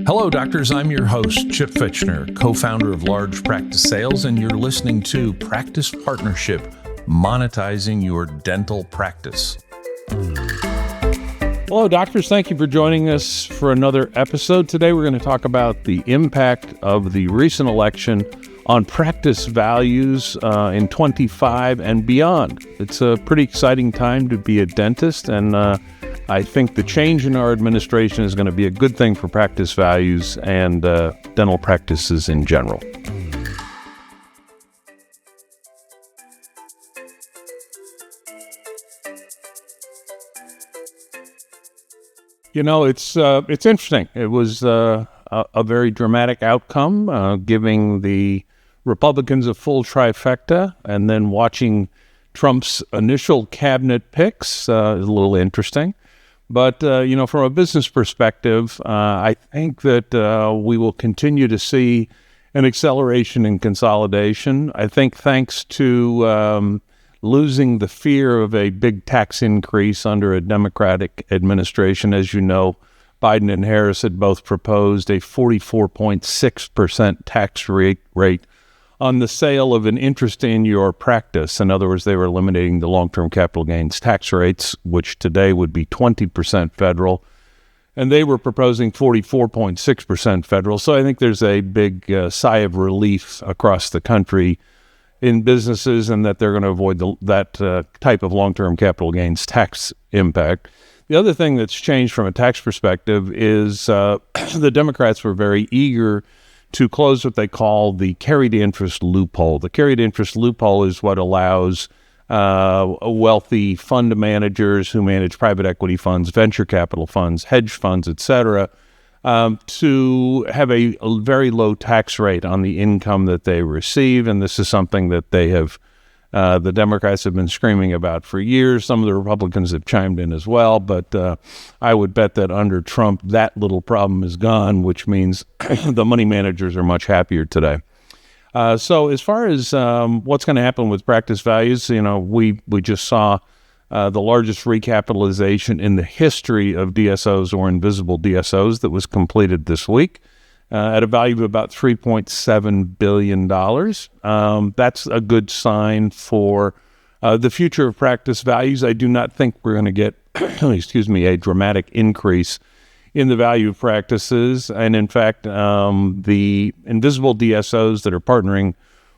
Hello, doctors. I'm your host, Chip Fitchner, co-founder of Large Practice Sales, and you're listening to Practice Partnership, Monetizing Your Dental Practice. Hello, doctors. Thank you for joining us for another episode. Today, we're going to talk about the impact of the recent election on practice values in 25 and beyond. It's a pretty exciting time to be a dentist, and I think the change in our administration is going to be a good thing for practice values and dental practices in general. You know, it's interesting. It was a very dramatic outcome, giving the Republicans a full trifecta, and then watching Trump's initial cabinet picks is a little interesting. But, from a business perspective, I think that we will continue to see an acceleration in consolidation. I think thanks to losing the fear of a big tax increase under a Democratic administration. As you know, Biden and Harris had both proposed a 44.6% tax rate on the sale of an interest in your practice. In other words, they were eliminating the long-term capital gains tax rates, which today would be 20% federal, and they were proposing 44.6% federal. So I think there's a big sigh of relief across the country in businesses, and that they're going to avoid that type of long-term capital gains tax impact. The other thing that's changed from a tax perspective is the Democrats were very eager to close what they call the carried interest loophole. The carried interest loophole is what allows wealthy fund managers who manage private equity funds, venture capital funds, hedge funds, etc., to have a very low tax rate on the income that they receive. And this is something that they have, the Democrats have been screaming about for years. Some of the Republicans have chimed in as well, but I would bet that under Trump, that little problem is gone, which means the money managers are much happier today. So as far as what's going to happen with practice values, we just saw the largest recapitalization in the history of DSOs, or invisible DSOs, that was completed this week at a value of about $3.7 billion. That's a good sign for the future of practice values. I do not think we're going to get, a dramatic increase in the value of practices. And in fact, the invisible DSOs that are partnering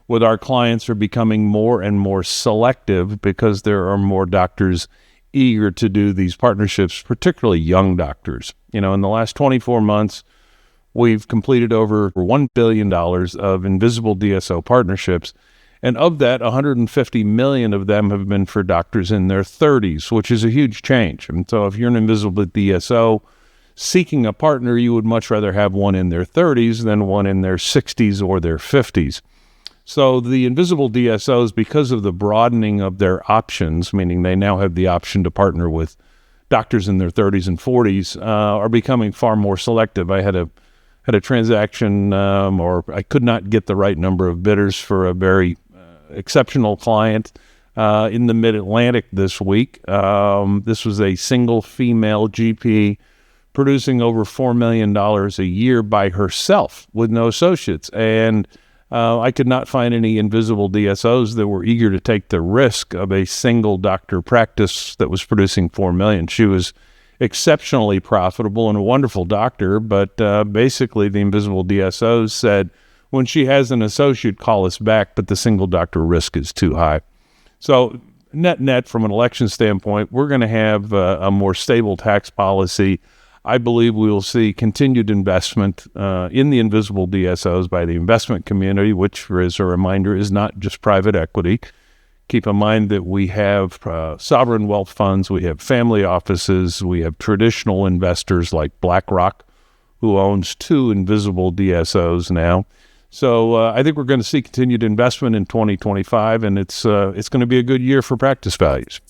with our clients are becoming more and more selective because there are more doctors eager to do these partnerships, particularly young doctors. In the last 24 months, we've completed over $1 billion of invisible DSO partnerships, and of that, 150 million of them have been for doctors in their 30s, which is a huge change. And so if you're an invisible DSO seeking a partner, you would much rather have one in their 30s than one in their 60s or their 50s. So the invisible DSOs, because of the broadening of their options, meaning they now have the option to partner with doctors in their 30s and 40s, are becoming far more selective. I had a transaction, or I could not get the right number of bidders for a very exceptional client in the Mid-Atlantic this week. This was a single female GP producing over $4 million a year by herself with no associates. And I could not find any invisible DSOs that were eager to take the risk of a single doctor practice that was producing $4 million. She was exceptionally profitable and a wonderful doctor, but basically the invisible DSOs said, when she has an associate, call us back, but the single doctor risk is too high. So net, from an election standpoint, we're going to have a more stable tax policy. I believe we will see continued investment in the invisible DSOs by the investment community, which, as a reminder, is not just private equity. Keep in mind that we have sovereign wealth funds, we have family offices, we have traditional investors like BlackRock, who owns 2 invisible DSOs now. So I think we're going to see continued investment in 2025, and it's going to be a good year for practice values.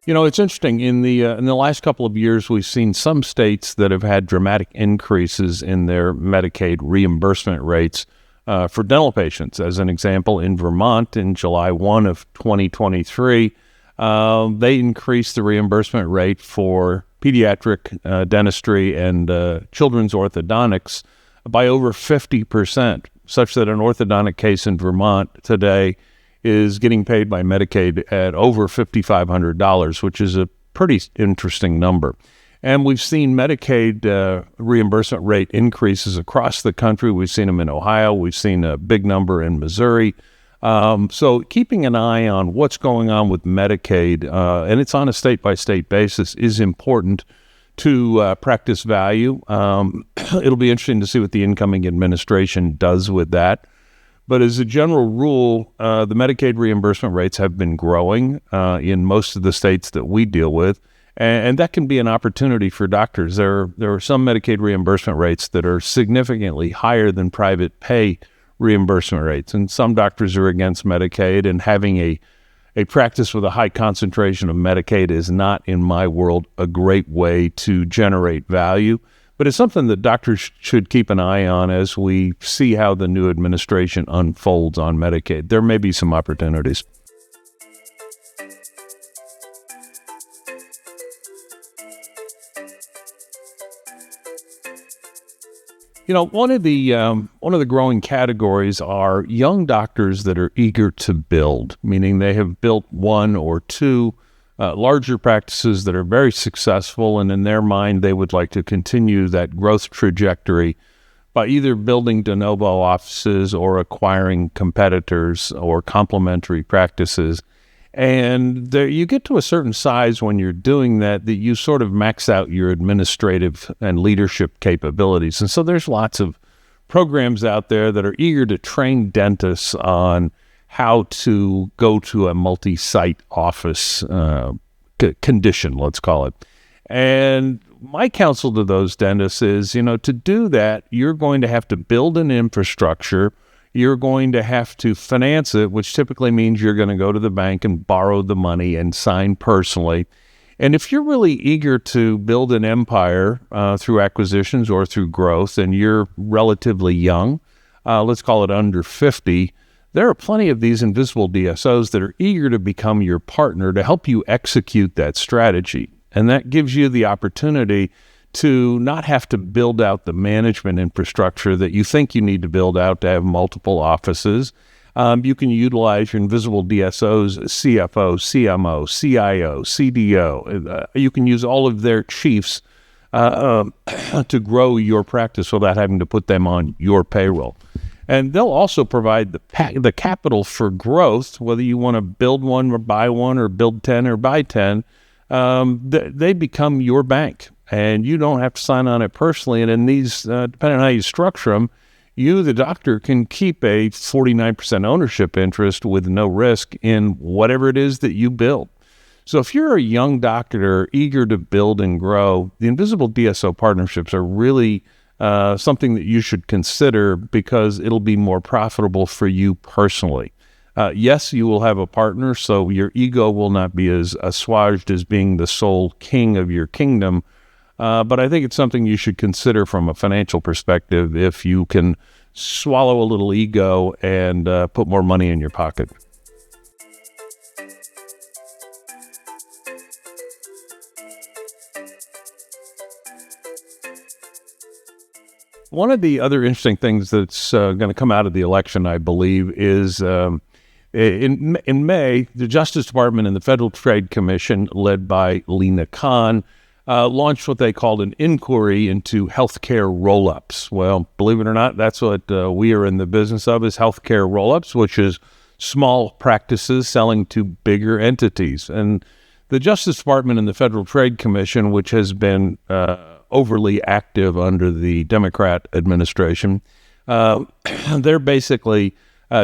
It's interesting. In the last couple of years, we've seen some states that have had dramatic increases in their Medicaid reimbursement rates for dental patients. As an example, in Vermont in July 1 of 2023, they increased the reimbursement rate for pediatric dentistry and children's orthodontics by over 50%, such that an orthodontic case in Vermont today is getting paid by Medicaid at over $5,500, which is a pretty interesting number. And we've seen Medicaid reimbursement rate increases across the country. We've seen them in Ohio. We've seen a big number in Missouri. So keeping an eye on what's going on with Medicaid, and it's on a state-by-state basis, is important to practice value. It'll be interesting to see what the incoming administration does with that. But as a general rule, the Medicaid reimbursement rates have been growing in most of the states that we deal with, and that can be an opportunity for doctors. There are some Medicaid reimbursement rates that are significantly higher than private pay reimbursement rates, and some doctors are against Medicaid, and having a practice with a high concentration of Medicaid is not, in my world, a great way to generate value. But it's something that doctors should keep an eye on as we see how the new administration unfolds on Medicaid. There may be some opportunities. You know, one of the growing categories are young doctors that are eager to build, meaning they have built one or two larger practices that are very successful, and in their mind, they would like to continue that growth trajectory by either building de novo offices or acquiring competitors or complementary practices. And you get to a certain size when you're doing that you sort of max out your administrative and leadership capabilities. And so there's lots of programs out there that are eager to train dentists on how to go to a multi-site office condition, let's call it. And my counsel to those dentists is, to do that, you're going to have to build an infrastructure. You're going to have to finance it, which typically means you're going to go to the bank and borrow the money and sign personally. And if you're really eager to build an empire through acquisitions or through growth, and you're relatively young, let's call it under 50, there are plenty of these invisible DSOs that are eager to become your partner to help you execute that strategy. And that gives you the opportunity to not have to build out the management infrastructure that you think you need to build out to have multiple offices. You can utilize your invisible DSOs, CFO, CMO, CIO, CDO. You can use all of their chiefs to grow your practice without having to put them on your payroll. And they'll also provide the capital for growth, whether you want to build one or buy one or build 10 or buy 10. They become your bank, and you don't have to sign on it personally. And in these, depending on how you structure them, you, the doctor, can keep a 49% ownership interest with no risk in whatever it is that you build. So if you're a young doctor eager to build and grow, the Invisible DSO partnerships are really something that you should consider because it'll be more profitable for you personally. Yes, you will have a partner, so your ego will not be as assuaged as being the sole king of your kingdom. But I think it's something you should consider from a financial perspective if you can swallow a little ego and put more money in your pocket. One of the other interesting things that's going to come out of the election, I believe, is in May, the Justice Department and the Federal Trade Commission, led by Lena Khan, launched what they called an inquiry into healthcare roll-ups. Well, believe it or not, that's what we are in the business of, is healthcare roll-ups, which is small practices selling to bigger entities. And the Justice Department and the Federal Trade Commission, which has been overly active under the Democrat administration, they're basically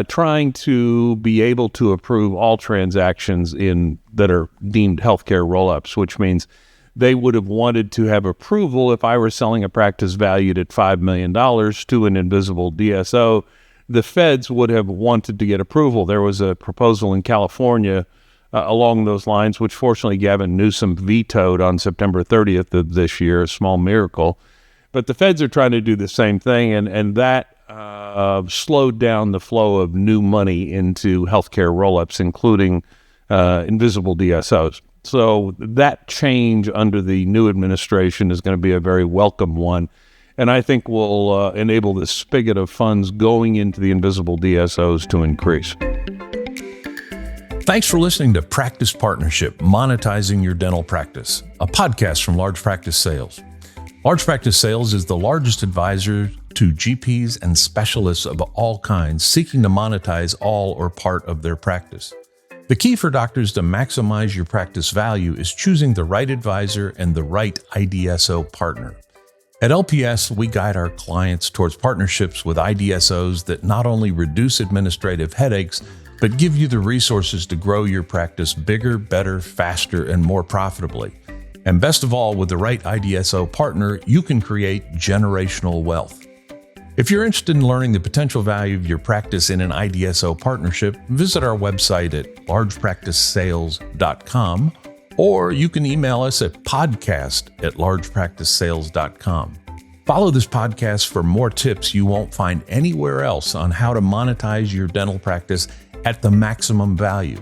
trying to be able to approve all transactions that are deemed healthcare roll-ups, which means they would have wanted to have approval if I were selling a practice valued at $5 million to an invisible DSO. The feds would have wanted to get approval. There was a proposal in California along those lines, which fortunately Gavin Newsom vetoed on September 30th of this year, a small miracle. But the feds are trying to do the same thing, and that slowed down the flow of new money into healthcare roll-ups, including invisible DSOs. So that change under the new administration is going to be a very welcome one, and I think will enable the spigot of funds going into the invisible DSOs to increase. Thanks for listening to Practice Partnership, Monetizing Your Dental Practice, a podcast from Large Practice Sales. Large Practice Sales is the largest advisor to GPs and specialists of all kinds seeking to monetize all or part of their practice. The key for doctors to maximize your practice value is choosing the right advisor and the right IDSO partner. At LPS, we guide our clients towards partnerships with IDSOs that not only reduce administrative headaches, but give you the resources to grow your practice bigger, better, faster, and more profitably. And best of all, with the right IDSO partner, you can create generational wealth. If you're interested in learning the potential value of your practice in an IDSO partnership, visit our website at largepracticesales.com, or you can email us at podcast@largepracticesales.com. Follow this podcast for more tips you won't find anywhere else on how to monetize your dental practice at the maximum value.